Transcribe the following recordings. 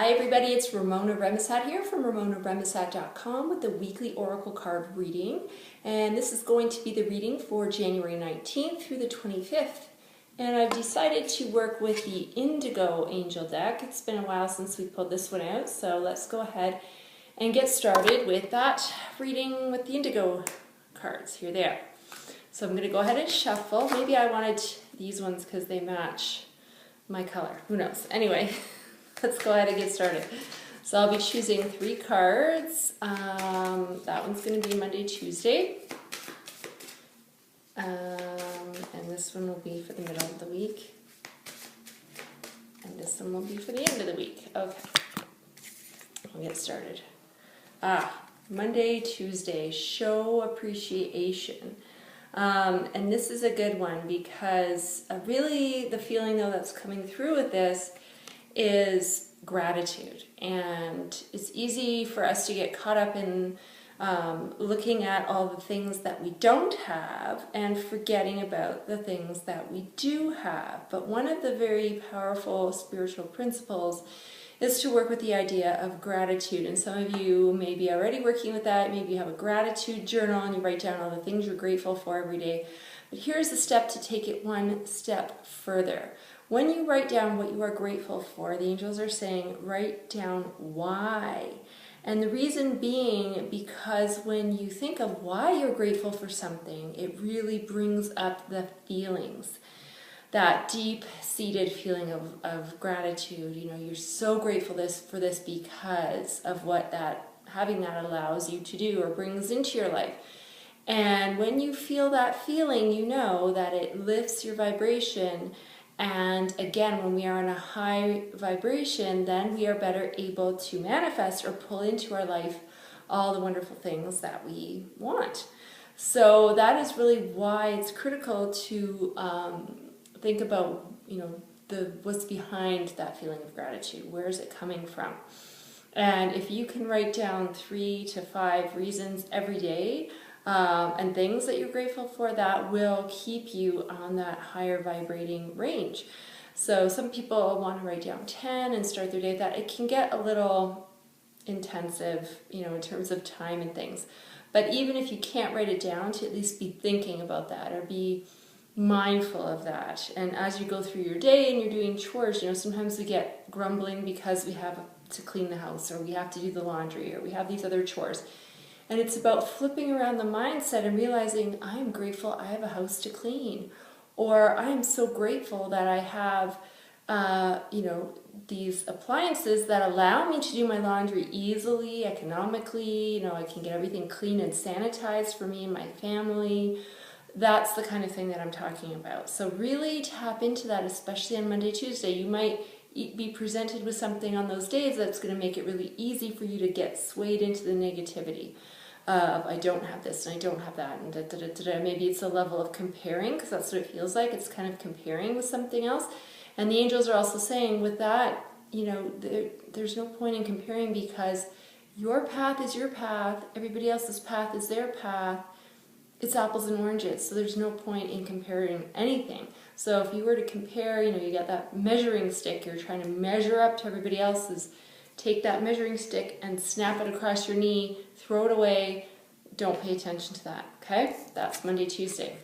Hi everybody, it's Ramona Remesat here from RamonaRemesat.com with the weekly oracle card reading, and this is going to be the reading for January 19th through the 25th. And I've decided to work with the Indigo Angel deck. It's been a while since we pulled this one out, so let's go ahead and get started with that reading with the Indigo cards. Here they are. So I'm going to go ahead and shuffle. Maybe I wanted these ones because they match my color. Who knows? Anyway, let's go ahead and get started. So I'll be choosing 3 cards. That one's going to be Monday, Tuesday. And this one will be for the middle of the week. And this one will be for the end of the week. Okay. I'll get started. Monday, Tuesday, show appreciation. And this is a good one because really the feeling though that's coming through with this is gratitude. And it's easy for us to get caught up in looking at all the things that we don't have and forgetting about the things that we do have. But one of the very powerful spiritual principles is to work with the idea of gratitude. And some of you may be already working with that. Maybe you have a gratitude journal and you write down all the things you're grateful for every day. But here's the step to take it one step further. When you write down what you are grateful for, the angels are saying, write down why. And the reason being because when you think of why you're grateful for something, it really brings up the feelings. That deep-seated feeling of gratitude. You know, you're so grateful for this because of what having that allows you to do or brings into your life. And when you feel that feeling, you know that it lifts your vibration. And again, when we are in a high vibration, then we are better able to manifest or pull into our life all the wonderful things that we want. So that is really why it's critical to think about, you know, what's behind that feeling of gratitude. Where is it coming from? And if you can write down 3 to 5 reasons every day and things that you're grateful for, that will keep you on that higher vibrating range. So some people want to write down 10 and start their day with that. It can get a little intensive, you know, in terms of time and things. But even if you can't write it down, to at least be thinking about that or be mindful of that. And as you go through your day and you're doing chores, you know, sometimes we get grumbling because we have to clean the house or we have to do the laundry or we have these other chores. And it's about flipping around the mindset and realizing I am grateful I have a house to clean, or I am so grateful that I have you know, these appliances that allow me to do my laundry easily, economically. You know, I can get everything clean and sanitized for me and my family. That's the kind of thing that I'm talking about. So really tap into that, especially on Monday, Tuesday. You might be presented with something on those days that's going to make it really easy for you to get swayed into the negativity of I don't have this and I don't have that and da. Maybe it's a level of comparing, because that's what it feels like. It's kind of comparing with something else. And the angels are also saying with that, you know, there's no point in comparing because your path is your path. Everybody else's path is their path. It's apples and oranges, so there's no point in comparing anything. So if you were to compare, you know, you got that measuring stick, you're trying to measure up to everybody else's, take that measuring stick and snap it across your knee, throw it away, don't pay attention to that, okay? That's Monday, Tuesday.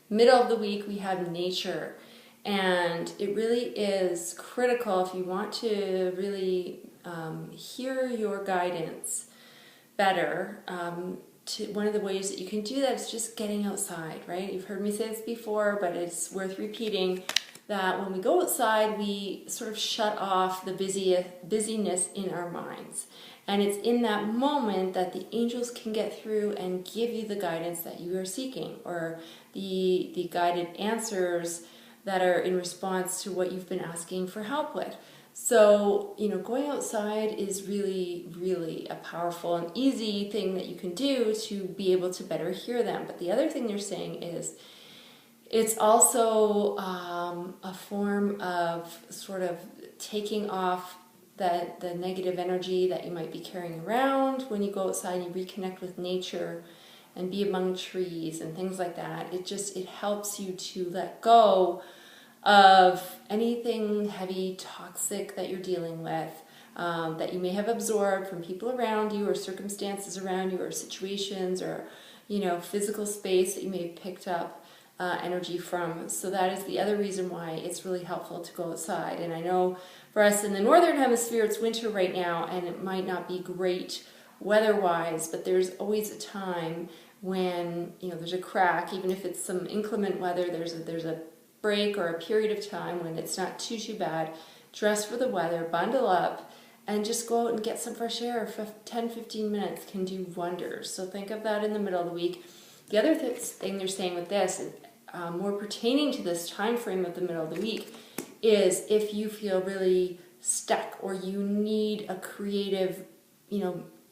Middle of the week, we have nature, and it really is critical if you want to really hear your guidance better. One of the ways that you can do that is just getting outside, right? You've heard me say this before, but it's worth repeating that when we go outside, we sort of shut off the busyness in our minds. And it's in that moment that the angels can get through and give you the guidance that you are seeking, or the guided answers that are in response to what you've been asking for help with. So, you know, going outside is really, really a powerful and easy thing that you can do to be able to better hear them. But the other thing they're saying is it's also a form of sort of taking off the negative energy that you might be carrying around when you go outside and you reconnect with nature and be among trees and things like that. It helps you to let go of anything heavy, toxic that you're dealing with, that you may have absorbed from people around you or circumstances around you or situations or, physical space that you may have picked up energy from. So that is the other reason why it's really helpful to go outside. And I know for us in the Northern Hemisphere, it's winter right now, and it might not be great weather-wise, but there's always a time when, there's a crack, even if it's some inclement weather, there's a break or a period of time when it's not too bad. Dress for the weather, bundle up, and just go out and get some fresh air. 10-15 minutes can do wonders. So think of that in the middle of the week. The other thing they're saying with this, more pertaining to this time frame of the middle of the week, is if you feel really stuck or you need a creative,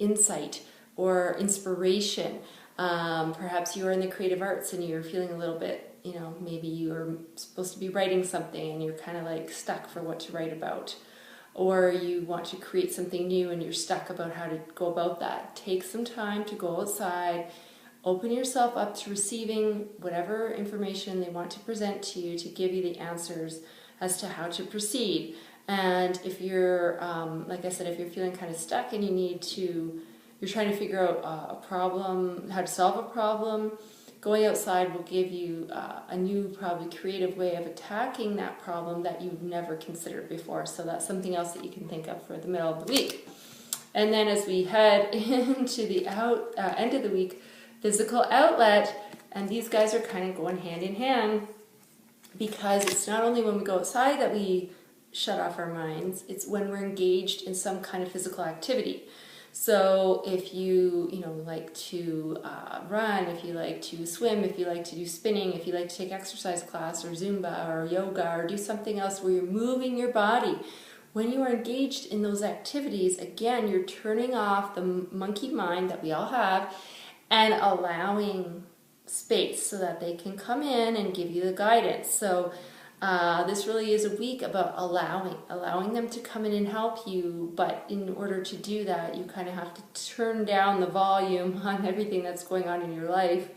insight or inspiration. Perhaps you are in the creative arts and you're feeling a little bit, maybe you're supposed to be writing something and you're kind of like stuck for what to write about. Or you want to create something new and you're stuck about how to go about that. Take some time to go outside, open yourself up to receiving whatever information they want to present to you to give you the answers as to how to proceed. And if you're, like I said, if you're feeling kind of stuck and you're trying to figure out a problem, how to solve a problem, going outside will give you a new, probably creative way of attacking that problem that you've never considered before. So that's something else that you can think of for the middle of the week. And then as we head into the end of the week, physical outlet, and these guys are kind of going hand in hand, because it's not only when we go outside that we shut off our minds, it's when we're engaged in some kind of physical activity. So if you like to run, if you like to swim, if you like to do spinning, if you like to take exercise class or Zumba or yoga or do something else where you're moving your body, when you are engaged in those activities, again, you're turning off the monkey mind that we all have and allowing space so that they can come in and give you the guidance. So this really is a week about allowing them to come in and help you, but in order to do that, you kind of have to turn down the volume on everything that's going on in your life,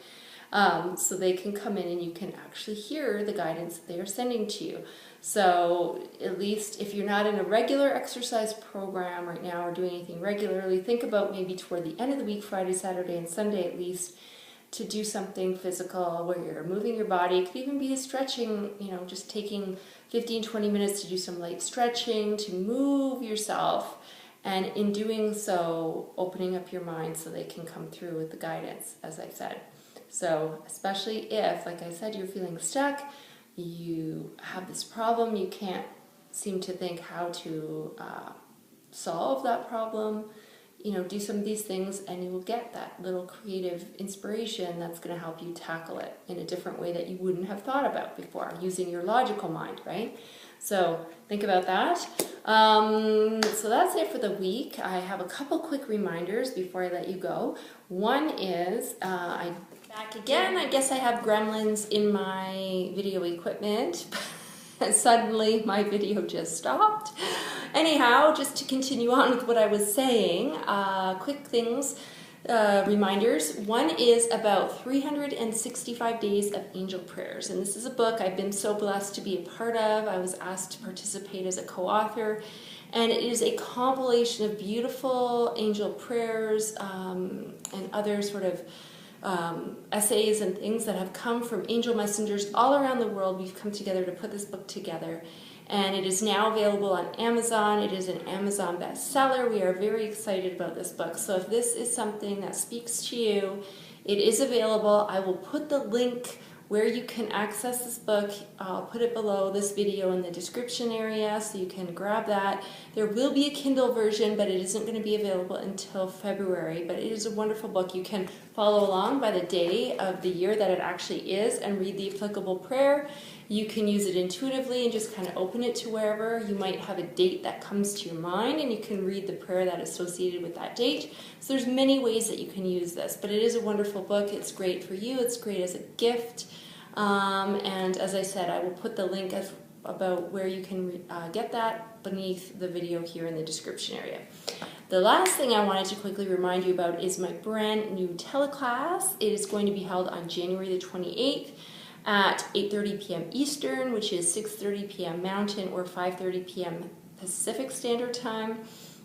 so they can come in and you can actually hear the guidance that they are sending to you. So at least if you're not in a regular exercise program right now or doing anything regularly, think about maybe toward the end of the week, Friday, Saturday, and Sunday at least, to do something physical where you're moving your body. It could even be stretching, just taking 15-20 minutes to do some light stretching, to move yourself, and in doing so, opening up your mind so they can come through with the guidance, as I said. So especially if, like I said, you're feeling stuck, you have this problem, you can't seem to think how to solve that problem, do some of these things and you will get that little creative inspiration that's going to help you tackle it in a different way that you wouldn't have thought about before, using your logical mind, right? So think about that. So that's it for the week. I have a couple quick reminders before I let you go. One is, I'm back again. I guess I have gremlins in my video equipment. Suddenly my video just stopped. Anyhow, just to continue on with what I was saying, quick things, reminders. One is about 365 Days of Angel Prayers. And this is a book I've been so blessed to be a part of. I was asked to participate as a co-author. And it is a compilation of beautiful angel prayers and other sort of essays and things that have come from angel messengers all around the world. We've come together to put this book together, and it is now available on Amazon. It is an Amazon bestseller. We are very excited about this book. So if this is something that speaks to you, it is available. I will put the link where you can access this book. I'll put it below this video in the description area so you can grab that. There will be a Kindle version, but it isn't going to be available until February. But it is a wonderful book. You can follow along by the day of the year that it actually is and read the applicable prayer. You can use it intuitively and just kind of open it to wherever. You might have a date that comes to your mind and you can read the prayer that is associated with that date. So there's many ways that you can use this, but it is a wonderful book. It's great for you. It's great as a gift. And as I said, I will put the link about where you can get that beneath the video here in the description area. The last thing I wanted to quickly remind you about is my brand new teleclass. It is going to be held on January the 28th. at 8:30 p.m. Eastern, which is 6:30 p.m. Mountain or 5:30 p.m. Pacific Standard Time.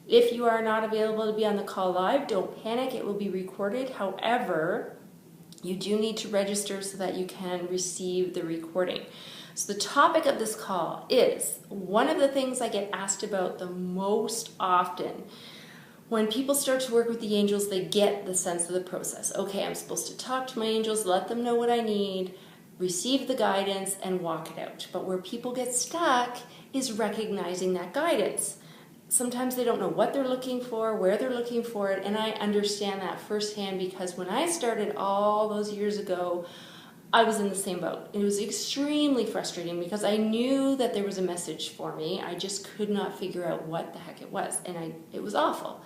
If you are not available to be on the call live, don't panic, it will be recorded. However, you do need to register so that you can receive the recording. So the topic of this call is one of the things I get asked about the most often. When people start to work with the angels, they get the sense of the process. Okay, I'm supposed to talk to my angels, let them know what I need, receive the guidance, and walk it out. But where people get stuck is recognizing that guidance. Sometimes they don't know what they're looking for, where they're looking for it, and I understand that firsthand because when I started all those years ago, I was in the same boat. It was extremely frustrating because I knew that there was a message for me. I just could not figure out what the heck it was, and it was awful.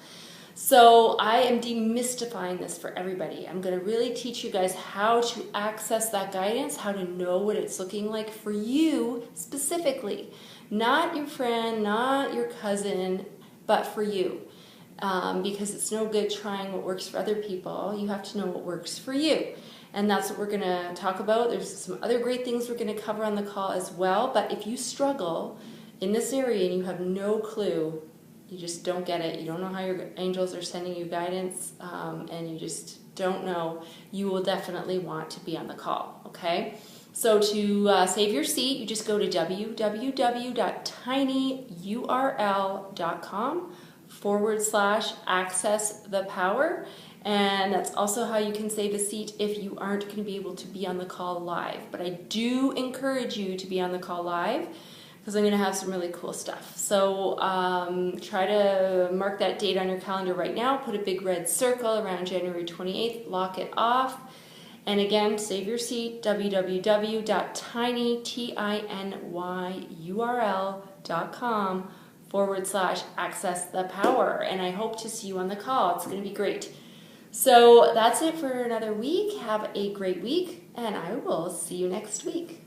So I am demystifying this for everybody. I'm going to really teach you guys how to access that guidance, how to know what it's looking like for you specifically. Not your friend, not your cousin, but for you. Because it's no good trying what works for other people. You have to know what works for you. And that's what we're going to talk about. There's some other great things we're going to cover on the call as well. But if you struggle in this area and you have no clue, you just don't get it, you don't know how your angels are sending you guidance, and you just don't know, you will definitely want to be on the call, okay? So to save your seat, you just go to www.tinyurl.com/access the power. And that's also how you can save a seat if you aren't going to be able to be on the call live. But I do encourage you to be on the call live because I'm going to have some really cool stuff. So try to mark that date on your calendar right now. Put a big red circle around January 28th. Lock it off. And again, save your seat, www.tinyurl.com/access the power. And I hope to see you on the call. It's going to be great. So that's it for another week. Have a great week, and I will see you next week.